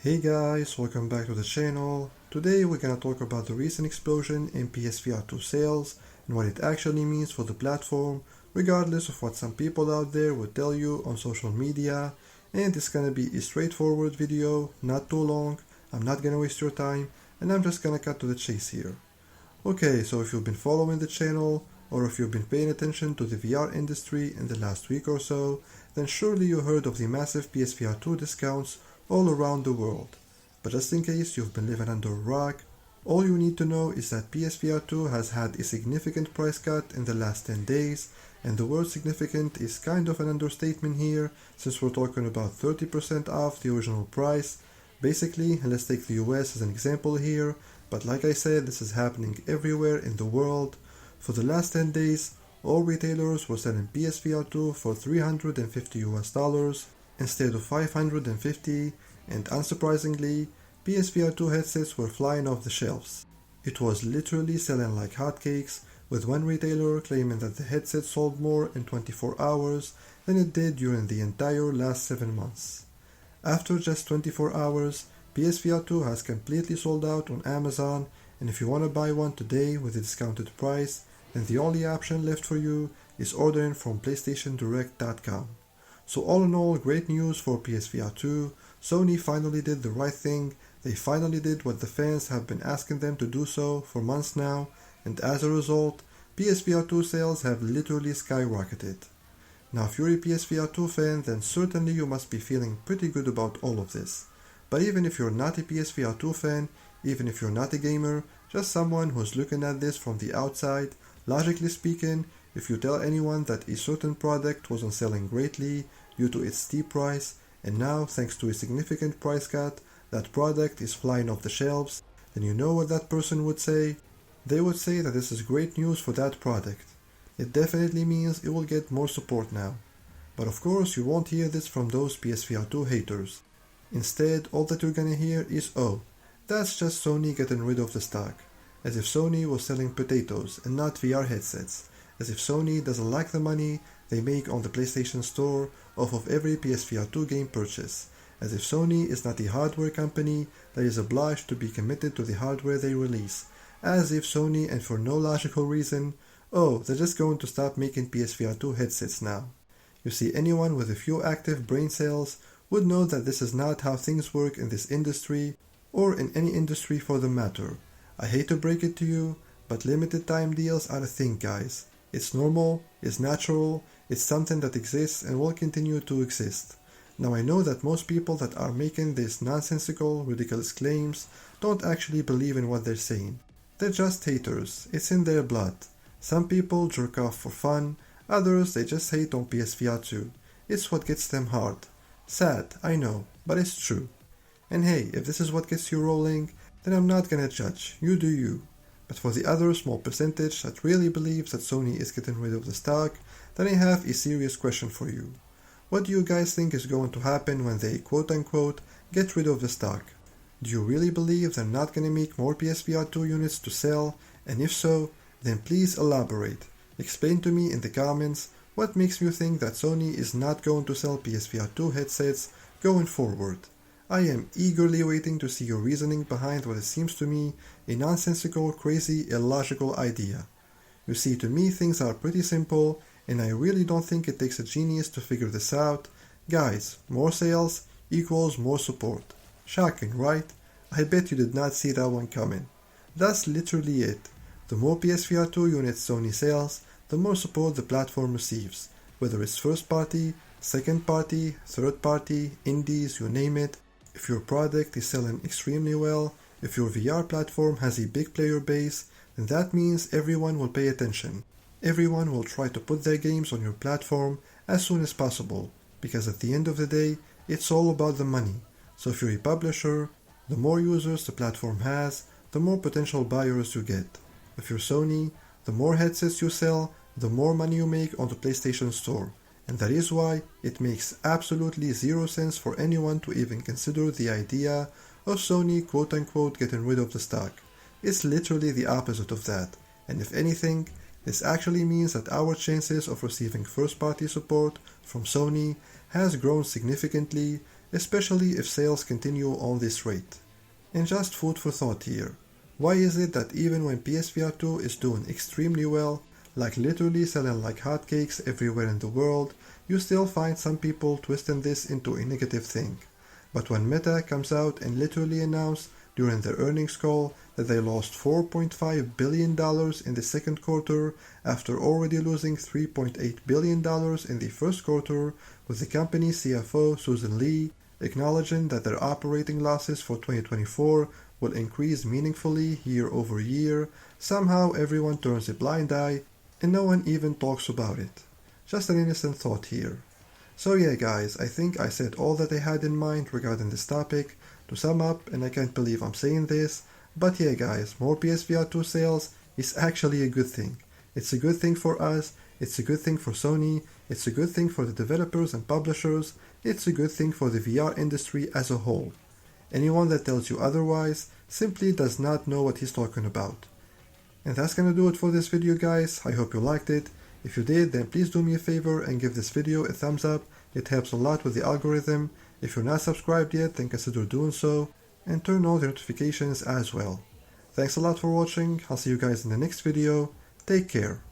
Hey guys, welcome back to the channel. Today we're gonna talk about the recent explosion in PSVR2 sales and what it actually means for the platform, regardless of what some people out there would tell you on social media. And it's gonna be a straightforward video, not too long, I'm not gonna waste your time, and I'm just gonna cut to the chase here. Okay, so if you've been following the channel, or if you've been paying attention to the VR industry in the last week or so, then surely you heard of the massive PSVR2 discounts all around the world. But just in case you've been living under a rock, all you need to know is that PSVR2 has had a significant price cut in the last 10 days, and the word significant is kind of an understatement here, since we're talking about 30% off the original price. Basically, let's take the US as an example here, but like I said, this is happening everywhere in the world. For the last 10 days, all retailers were selling PSVR2 for $350 instead of $550, and unsurprisingly, PSVR2 headsets were flying off the shelves. It was literally selling like hotcakes, with one retailer claiming that the headset sold more in 24 hours than it did during the entire last 7 months. After just 24 hours, PSVR2 has completely sold out on Amazon, and if you want to buy one today with a discounted price, then the only option left for you is ordering from PlayStationDirect.com. So all in all, great news for PSVR2. Sony finally did the right thing. They finally did what the fans have been asking them to do so for months now, and as a result, PSVR2 sales have literally skyrocketed. Now if you're a PSVR2 fan, then certainly you must be feeling pretty good about all of this. But even if you're not a PSVR2 fan, even if you're not a gamer, just someone who's looking at this from the outside, logically speaking, if you tell anyone that a certain product wasn't selling greatly due to its steep price, and now, thanks to a significant price cut, that product is flying off the shelves, then you know what that person would say? They would say that this is great news for that product. It definitely means it will get more support now. But of course, you won't hear this from those PSVR2 haters. Instead, all that you're gonna hear is, oh, that's just Sony getting rid of the stock. As if Sony was selling potatoes and not VR headsets. As if Sony doesn't like the money they make on the PlayStation Store off of every PSVR2 game purchase. As if Sony is not a hardware company that is obliged to be committed to the hardware they release. As if Sony, and for no logical reason, oh, they're just going to stop making PSVR2 headsets now. You see, anyone with a few active brain cells would know that this is not how things work in this industry, or in any industry for the matter. I hate to break it to you, but limited time deals are a thing, guys. It's normal, it's natural, it's something that exists and will continue to exist. Now I know that most people that are making these nonsensical, ridiculous claims don't actually believe in what they're saying. They're just haters, it's in their blood. Some people jerk off for fun, others they just hate on PSVR2. It's what gets them hard. Sad, I know, but it's true. And hey, if this is what gets you rolling, then I'm not gonna judge, you do you. But for the other small percentage that really believes that Sony is getting rid of the stock, then I have a serious question for you. What do you guys think is going to happen when they quote-unquote get rid of the stock? Do you really believe they're not gonna make more PSVR2 units to sell? And if so, then please elaborate. Explain to me in the comments what makes you think that Sony is not going to sell PSVR2 headsets going forward. I am eagerly waiting to see your reasoning behind what it seems to me a nonsensical, crazy, illogical idea. You see, to me things are pretty simple, and I really don't think it takes a genius to figure this out. Guys, more sales equals more support. Shocking, right? I bet you did not see that one coming. That's literally it. The more PSVR2 units Sony sells, the more support the platform receives, whether it's first party, second party, third party, indies, you name it. If your product is selling extremely well, if your VR platform has a big player base, then that means everyone will pay attention. Everyone will try to put their games on your platform as soon as possible, because at the end of the day, it's all about the money. So if you're a publisher, the more users the platform has, the more potential buyers you get. If you're Sony, the more headsets you sell, the more money you make on the PlayStation Store. And that is why it makes absolutely zero sense for anyone to even consider the idea of Sony quote-unquote getting rid of the stock. It's literally the opposite of that, and if anything, this actually means that our chances of receiving first-party support from Sony has grown significantly, especially if sales continue on this rate. And just food for thought here. Why is it that even when PSVR2 is doing extremely well, like literally selling like hotcakes everywhere in the world, you still find some people twisting this into a negative thing? But when Meta comes out and literally announced during their earnings call that they lost $4.5 billion in the second quarter after already losing $3.8 billion in the first quarter, with the company's CFO Susan Lee acknowledging that their operating losses for 2024 will increase meaningfully year over year, somehow everyone turns a blind eye and no one even talks about it. Just an innocent thought here. So yeah guys, I think I said all that I had in mind regarding this topic. To sum up, and I can't believe I'm saying this, but yeah guys, more PSVR2 sales is actually a good thing. It's a good thing for us, it's a good thing for Sony, it's a good thing for the developers and publishers, it's a good thing for the VR industry as a whole. Anyone that tells you otherwise simply does not know what he's talking about. And that's gonna do it for this video guys. I hope you liked it. If you did, then please do me a favor and give this video a thumbs up. It helps a lot with the algorithm. If you're not subscribed yet, then consider doing so, and turn on the notifications as well. Thanks a lot for watching. I'll see you guys in the next video. Take care.